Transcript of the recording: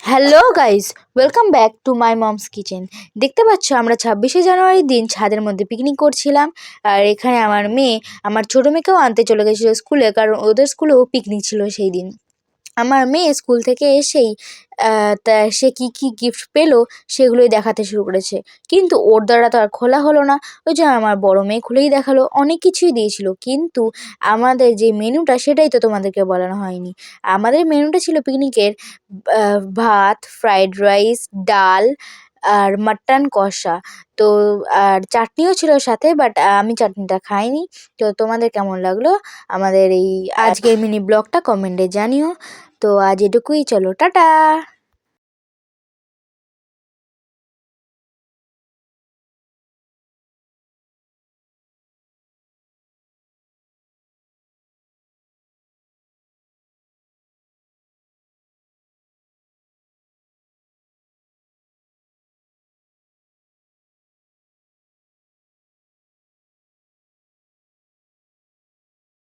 Hello guys, welcome back to my moms kitchen. দেখতে পাচ্ছ আমরা 26শে জানুয়ারির দিন ছাদের মধ্যে পিকনিক করছিলাম। আর এখানে আমার মেয়ে আমার ছোটো মেয়েকেও আনতে চলে গেছিলো স্কুলে, কারণ ওদের স্কুলেও পিকনিক ছিল সেই দিন। আমার মেয়ে স্কুল থেকে এসেই তা সে কী কী গিফট পেলো সেগুলোই দেখাতে শুরু করেছে, কিন্তু ওর দ্বারা তো আর খোলা হলো না। ওই যে আমার বড় মেয়ে খুলেই দেখালো, অনেক কিছুই দিয়েছিল, কিন্তু আমাদের যে মেনুটা সেটাই তো তোমাদেরকে বলানো হয়নি। আমাদের মেনুটা ছিল পিকনিকের ভাত, ফ্রাইড রাইস, ডাল আর মাটন কষা। তো আর চাটনিও ছিল সাথে, বাট আমি চাটনিটা খাইনি। তো তোমাদের কেমন লাগলো আমাদের এই আজকের মিনি ব্লগটা কমেন্টে জানিও। তো আজ এটুকুই, চলো টাটা।